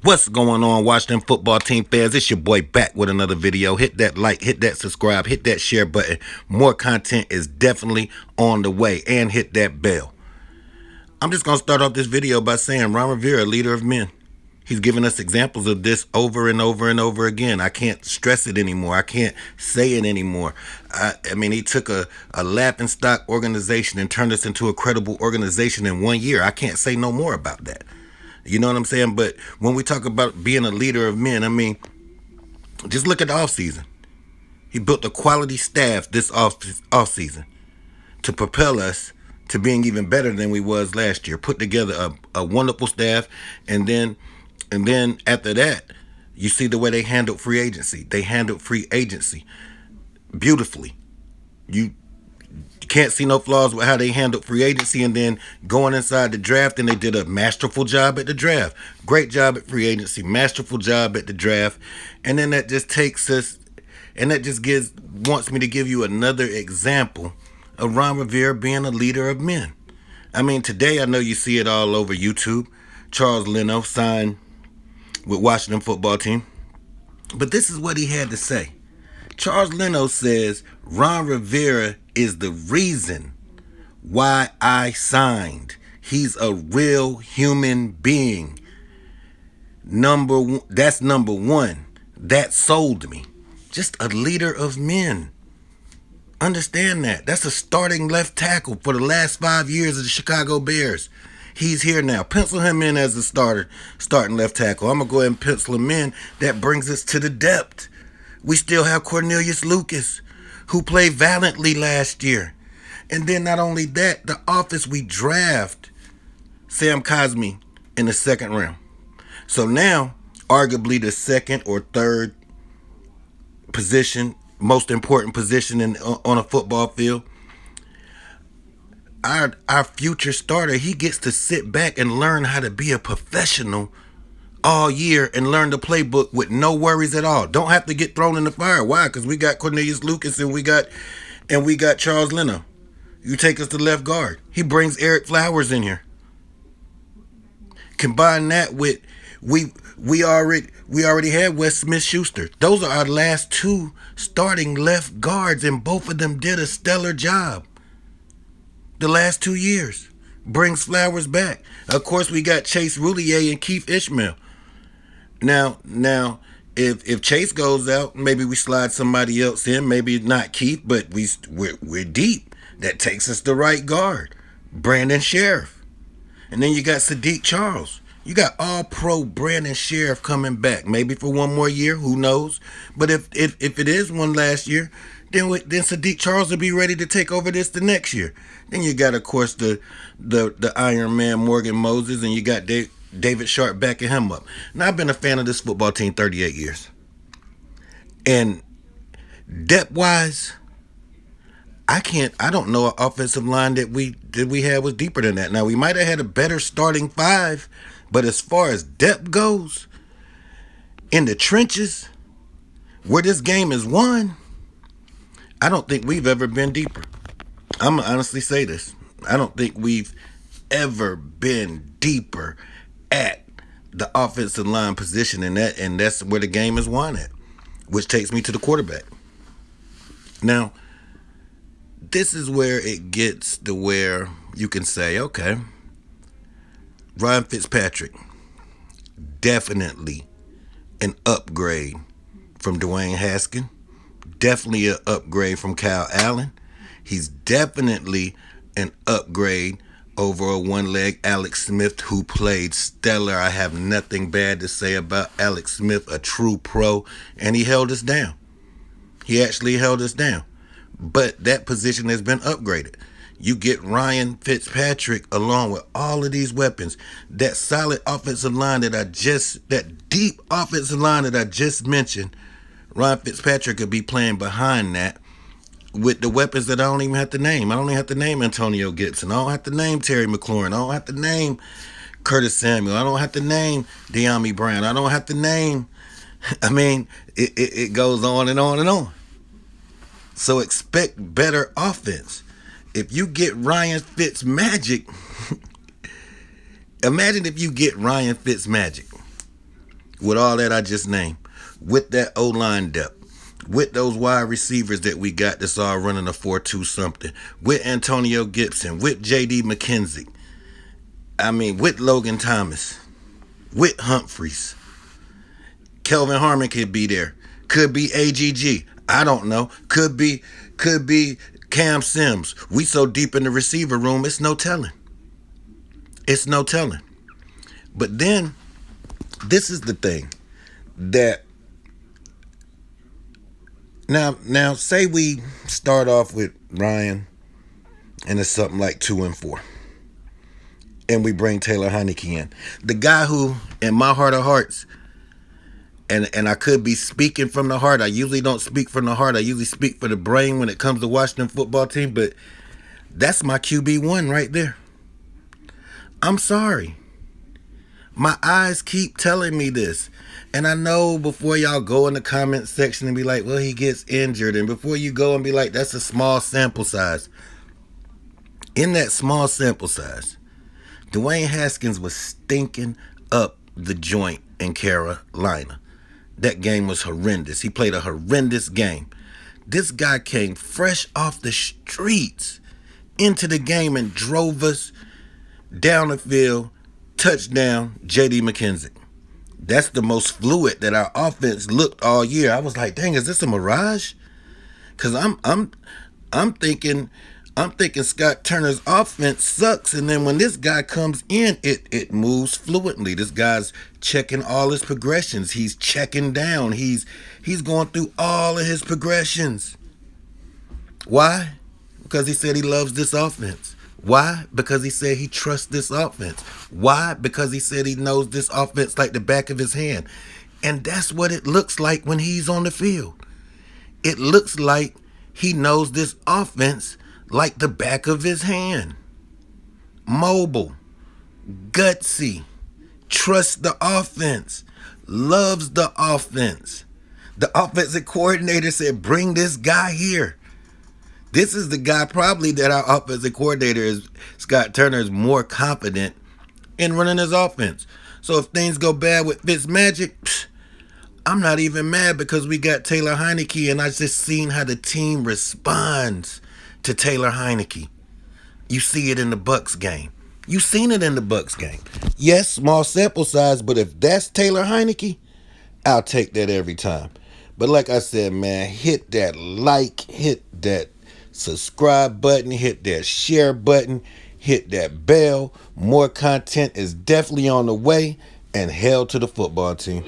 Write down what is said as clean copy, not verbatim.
What's going on, Washington football team fans? It's your boy back with another video. Hit that like, hit that subscribe, hit that share button. More content is definitely on the way, and hit that bell. I'm just going to start off this video by saying Ron Rivera, leader of men. He's given us examples of this over and over and over again. I can't stress it anymore. I can't say it anymore. I mean, he took a laughingstock organization and turned us into a credible organization in 1 year. I can't say no more about that. You know what I'm saying? But when we talk about being a leader of men, I mean, just look at the offseason. He built a quality staff this offseason to propel us to being even better than we was last year. Put together a wonderful staff, and then after that, you see the way they handled free agency. They handled free agency beautifully. You can't see no flaws with how they handled free agency, and then going inside the draft, and they did a masterful job at the draft. Great job at free agency, masterful job at the draft. And then that just takes us, and that just wants me to give you another example of Ron Rivera being a leader of men. I mean, today I know you see it all over YouTube. Charles Leno signed with Washington football team. But this is what he had to say. Charles Leno says Ron Rivera is the reason why I signed. He's a real human being. That's number one. That sold me. Just a leader of men. Understand that. That's a starting left tackle for the last 5 years of the Chicago Bears. He's here now. Pencil him in as the starting left tackle. I'm going to go ahead and pencil him in. That brings us to the depth. We still have Cornelius Lucas, who played valiantly last year. And then not only that, the offense, we draft Sam Cosmi in the second round. So now, arguably the second or third position, most important position on a football field, our future starter, he gets to sit back and learn how to be a professional all year and learn the playbook with no worries at all. Don't have to get thrown in the fire. Why? Because we got Cornelius Lucas and we got Charles Leno. You take us to left guard. He brings Eric Flowers in here. Combine that with we already had Wes Smith-Schuster. Those are our last two starting left guards, and both of them did a stellar job the last 2 years. Brings Flowers back. Of course, we got Chase Roulier and Keith Ishmael. Now, if Chase goes out, maybe we slide somebody else in. Maybe not Keith, but we're deep. That takes us to right guard, Brandon Sheriff. And then you got Sadiq Charles. You got all-pro Brandon Sheriff coming back. Maybe for one more year, who knows? But if it is one last year, then Sadiq Charles will be ready to take over this the next year. Then you got, of course, the Iron Man Morgan Moses, and you got David Sharp backing him up. Now, I've been a fan of this football team 38 years. And depth-wise, I don't know an offensive line that we had was deeper than that. Now, we might have had a better starting five, but as far as depth goes, in the trenches, where this game is won, I don't think we've ever been deeper. I'm going to honestly say this. I don't think we've ever been deeper at the offensive line position, and that's where the game is won at, which takes me to the quarterback. Now, this is where it gets to where you can say, okay, Ryan Fitzpatrick, definitely an upgrade from Dwayne Haskins, definitely an upgrade from Kyle Allen. He's definitely an upgrade over a one-leg Alex Smith who played stellar. I have nothing bad to say about Alex Smith, a true pro, and he held us down. He actually held us down. But that position has been upgraded. You get Ryan Fitzpatrick along with all of these weapons, that solid offensive line that deep offensive line that I just mentioned. Ryan Fitzpatrick could be playing behind that with the weapons that I don't even have to name. I don't even have to name Antonio Gibson. I don't have to name Terry McLaurin. I don't have to name Curtis Samuel. I don't have to name De'Ami Brown. I don't have to name, I mean, it goes on and on and on. So expect better offense. If you get Ryan Fitzmagic, imagine if you get Ryan Fitzmagic with all that I just named, with that O-line depth, with those wide receivers that we got that's all running a 4-2 something, with Antonio Gibson, with J.D. McKenzie, with Logan Thomas, with Humphreys. Kelvin Harmon could be there. Could be AGG. I don't know. Could be Cam Sims. We so deep in the receiver room, it's no telling. It's no telling. But then, this is the thing that now say we start off with Ryan and it's something like 2-4. And we bring Taylor Heineke in. The guy who, in my heart of hearts, and I could be speaking from the heart. I usually don't speak from the heart. I usually speak for the brain when it comes to Washington football team. But that's my QB1 right there. I'm sorry. My eyes keep telling me this. And I know before y'all go in the comment section and be like, well, he gets injured. And before you go and be like, that's a small sample size. In that small sample size, Dwayne Haskins was stinking up the joint in Carolina. That game was horrendous. He played a horrendous game. This guy came fresh off the streets into the game and drove us down the field. Touchdown, J.D. McKenzie. That's the most fluid that our offense looked all year. I was like, dang, is this a mirage? Because I'm thinking Scott Turner's offense sucks, and then when this guy comes in, it moves fluently. This guy's checking all his progressions. He's checking down. He's going through all of his progressions. Why? Because he said he loves this offense. Why? Because he said he trusts this offense. Why? Because he said he knows this offense like the back of his hand. And that's what it looks like when he's on the field. It looks like he knows this offense like the back of his hand. Mobile, gutsy, trusts the offense, loves the offense. The offensive coordinator said, bring this guy here. This is the guy probably that our offensive coordinator is, Scott Turner, is more confident in running his offense. So if things go bad with Fitzmagic, I'm not even mad because we got Taylor Heineke, and I just seen how the team responds to Taylor Heineke. You see it in the Bucs game. You seen it in the Bucs game. Yes, small sample size, but if that's Taylor Heineke, I'll take that every time. But like I said, man, hit that like, hit that subscribe button, hit that share button, hit that bell. More content is definitely on the way, and hell to the football team.